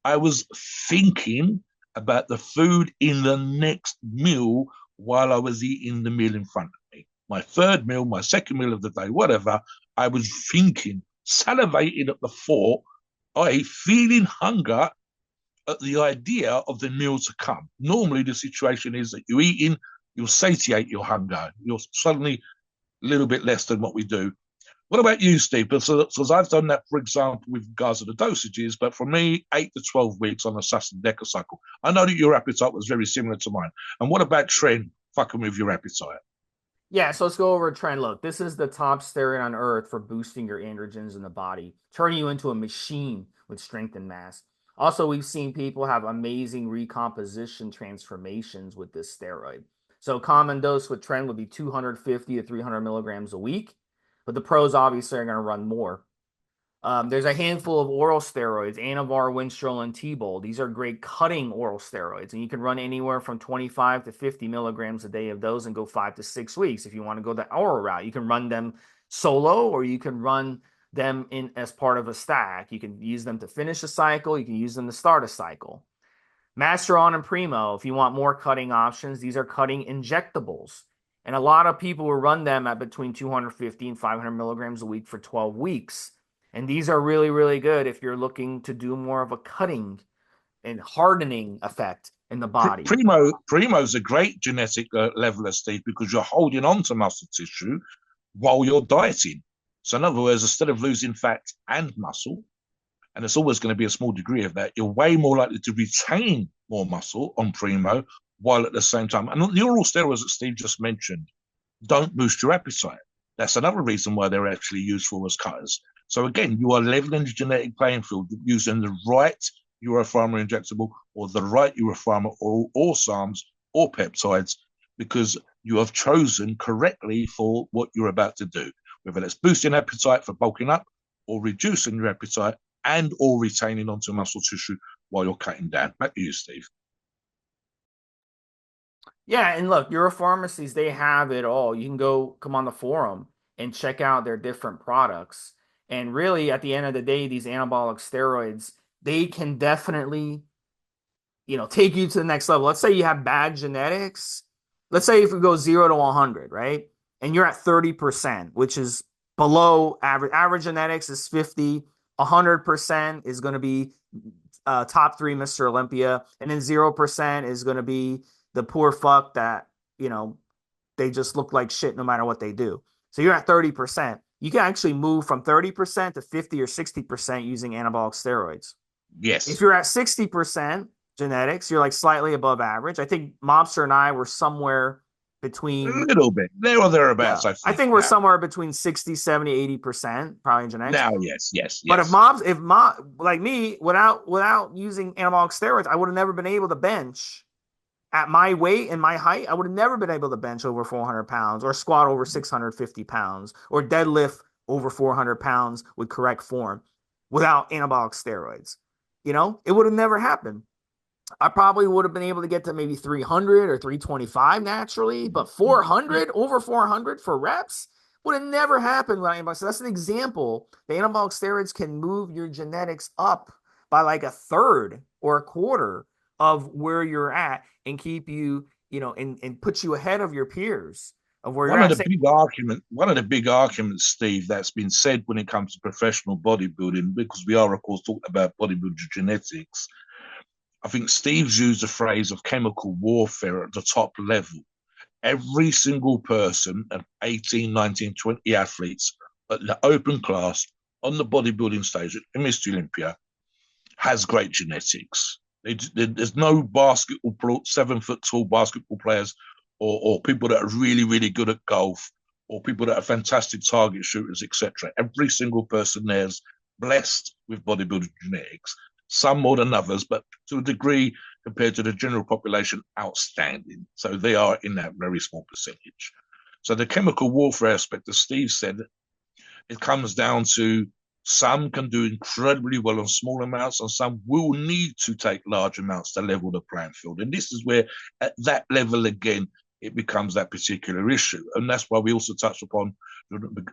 I was thinking about the food in the next meal while I was eating the meal in front of me. My third meal, my second meal of the day, whatever, I was thinking, salivating at the thought, i.e. feeling hunger at the idea of the meal to come. Normally the situation is that you're eating, you'll satiate your hunger. You're suddenly a little bit less than what we do. What about you, Steve? So I've done that, for example, with regards to the dosages, but for me, 8 to 12 weeks on a Sustanon Deca cycle. I know that your appetite was very similar to mine. And what about trend fucking with your appetite? Yeah, so let's go over a trend. Look, this is the top steroid on earth for boosting your androgens in the body, turning you into a machine with strength and mass. Also, we've seen people have amazing recomposition transformations with this steroid. So, common dose with trend would be 250 to 300 milligrams a week, but the pros obviously are going to run more. There's a handful of oral steroids, Anavar, Winstrol, and T-Bol. These are great cutting oral steroids, and you can run anywhere from 25 to 50 milligrams a day of those and go 5 to 6 weeks. If you want to go the oral route, you can run them solo or you can run them in as part of a stack. You can use them to finish a cycle. You can use them to start a cycle. Masteron and Primo, if you want more cutting options, these are cutting injectables. And a lot of people will run them at between 250 and 500 milligrams a week for 12 weeks. And these are really, really good if you're looking to do more of a cutting and hardening effect in the body. Primo's a great genetic leveler, Steve, because you're holding on to muscle tissue while you're dieting. So, in other words, instead of losing fat and muscle, and it's always going to be a small degree of that, you're way more likely to retain more muscle on Primo while at the same time. And the oral steroids that Steve just mentioned don't boost your appetite. That's another reason why they're actually useful as cutters. So again, you are leveling the genetic playing field using the right Euro Pharma injectable or the right Euro Pharma or SARMs or peptides, because you have chosen correctly for what you're about to do, whether that's boosting appetite for bulking up or reducing your appetite and or retaining onto muscle tissue while you're cutting down. Back to you, Steve. Yeah, and look, Euro-Pharmacies, they have it all. You can go come on the forum and check out their different products. And really, at the end of the day, these anabolic steroids, they can definitely, take you to the next level. Let's say you have bad genetics. Let's say if we go 0 to 100, right? And you're at 30%, which is below average. Average genetics is 50. 100% is going to be top three Mr. Olympia. And then 0% is going to be the poor fuck that, they just look like shit no matter what they do. So you're at 30%. You can actually move from 30% to 50 or 60% using anabolic steroids. If Yes. you're at 60% genetics, you're like slightly above average. I think Mobster and I were somewhere A between, little bit. There or thereabouts, yeah, I I think. think we're Now, somewhere between 60, 70, 80%, probably in genetics. now, yes, yes, But yes. if mob like me, without using anabolic steroids, I would have never been able to bench at my weight and my height. I would have never been able to bench over 400 pounds or squat over 650 pounds or deadlift over 400 pounds with correct form without anabolic steroids. It would have never happened. I probably would have been able to get to maybe 300 or 325 naturally, but 400, over 400 for reps would have never happened with anabolic. So that's an example. The anabolic steroids can move your genetics up by like a third or a quarter of where you're at and keep you, and put you ahead of your peers of where you're One of at. the big arguments, Steve, that's been said when it comes to professional bodybuilding, because we are, of course, talking about bodybuilder genetics. I think Steve's used the phrase of chemical warfare at the top level. Every single person of 18, 19, 20 athletes at the open class on the bodybuilding stage at Mr. Olympia has great genetics. There's no basketball, 7 foot tall basketball players or people that are really, really good at golf or people that are fantastic target shooters, etc. Every single person there's blessed with bodybuilding genetics, some more than others, but to a degree compared to the general population, outstanding. So they are in that very small percentage. So the chemical warfare aspect, as Steve said, it comes down to some can do incredibly well on small amounts, and some will need to take large amounts to level the playing field. And this is where, at that level again, it becomes that particular issue. And that's why we also touched upon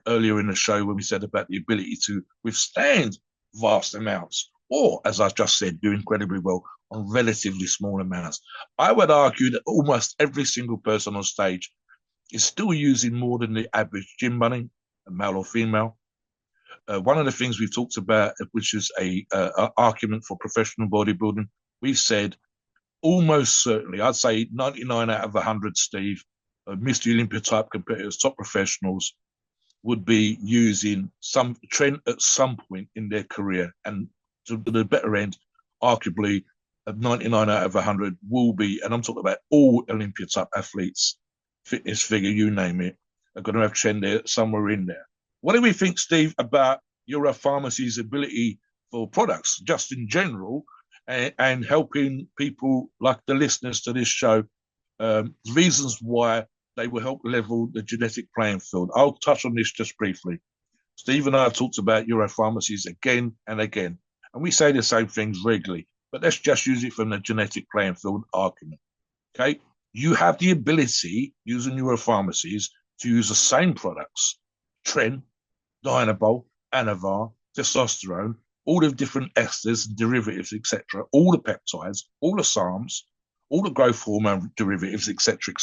earlier in the show when we said about the ability to withstand vast amounts, or, as I just said, do incredibly well on relatively small amounts. I would argue that almost every single person on stage is still using more than the average gym money, male or female. One of the things we've talked about, which is a argument for professional bodybuilding, we've said almost certainly, I'd say 99 out of 100, Steve, Mr. Olympia type competitors, top professionals, would be using some trend at some point in their career. And to the better end, arguably, 99 out of 100 will be, and I'm talking about all Olympia type athletes, fitness figure, you name it, are going to have trend there somewhere in there. What do we think, Steve, about Euro-Pharmacies' ability for products, just in general, and helping people like the listeners to this show, reasons why they will help level the genetic playing field? I'll touch on this just briefly. Steve and I have talked about Euro-Pharmacies again and again, and we say the same things regularly, but let's just use it from the genetic playing field argument. Okay, you have the ability using Euro-Pharmacies to use the same products, Tren, Dynabol, Anavar, testosterone, all the different esters and derivatives, etc., all the peptides, all the SARMs, all the growth hormone derivatives, etc.,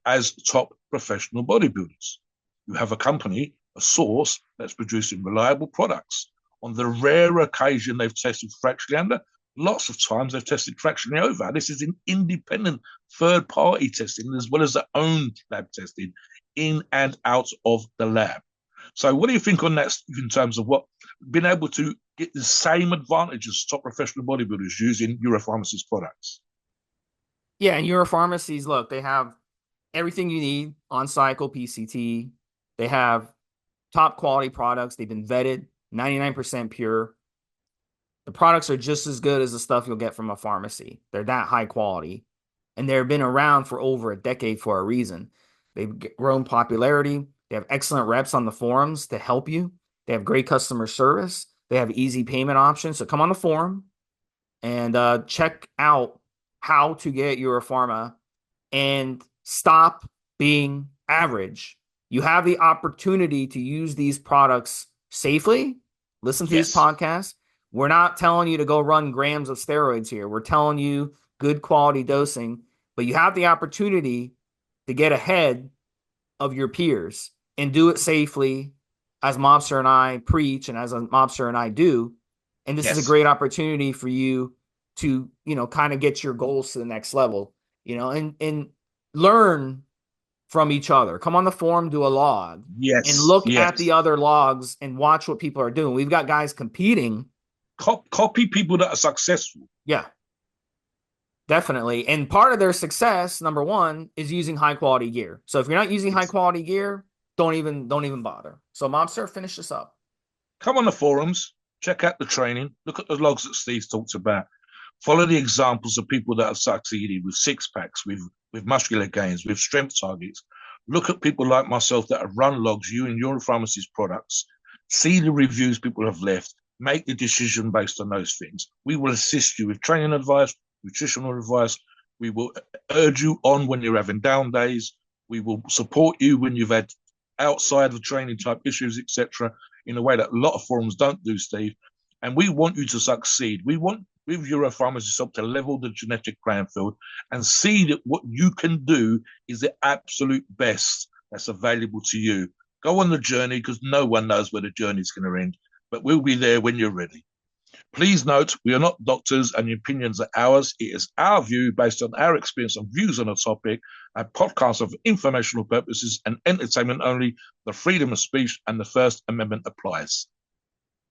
as top professional bodybuilders. You have a company, a source that's producing reliable products. On the rare occasion they've tested fractionally under, lots of times they've tested fractionally over. This is an independent third-party testing as well as their own lab testing in and out of the lab. So what do you think on that in terms of what being able to get the same advantages as top professional bodybuilders using Euro-Pharmacies products? Yeah, and Euro-Pharmacies, look, they have everything you need on cycle PCT. They have top quality products. They've been vetted, 99% pure. The products are just as good as the stuff you'll get from a pharmacy. They're that high quality. And they've been around for over a decade for a reason. They've grown popularity. They have excellent reps on the forums to help you. They have great customer service. They have easy payment options. So come on the forum and check out how to get Euro Pharma and stop being average. You have the opportunity to use these products safely. Listen to these podcasts. We're not telling you to go run grams of steroids here. We're telling you good quality dosing, but you have the opportunity to get ahead of your peers and do it safely, as Mobster and I preach and as Mobster and I do. And this is a great opportunity for you to, kind of get your goals to the next level, and learn from each other. Come on the forum, do a log, and look at the other logs and watch what people are doing. We've got guys competing. Copy people that are successful. Yeah, definitely. And part of their success, number one, is using high quality gear. So if you're not using high quality gear, don't even bother. So Mobster, finish this up. Come on the forums, check out the training, look at the logs that Steve talked about. Follow the examples of people that have succeeded with six packs, with muscular gains, with strength targets. Look at people like myself that have run logs using Euro-Pharmacies products. See the reviews people have left. Make the decision based on those things. We will assist you with training advice, nutritional advice. We will urge you on when you're having down days. We will support you when you've had outside of training type issues, etc., in a way that a lot of forums don't do, Steve. And we want you to succeed. We want, with Euro-Pharmacies, to level the genetic playing field and see that what you can do is the absolute best that's available to you. Go on the journey, because no one knows where the journey is going to end, but we'll be there when you're ready. Please note, we are not doctors and the opinions are ours. It is our view based on our experience and views on a topic. A podcast of informational purposes and entertainment only. The freedom of speech and the First Amendment applies.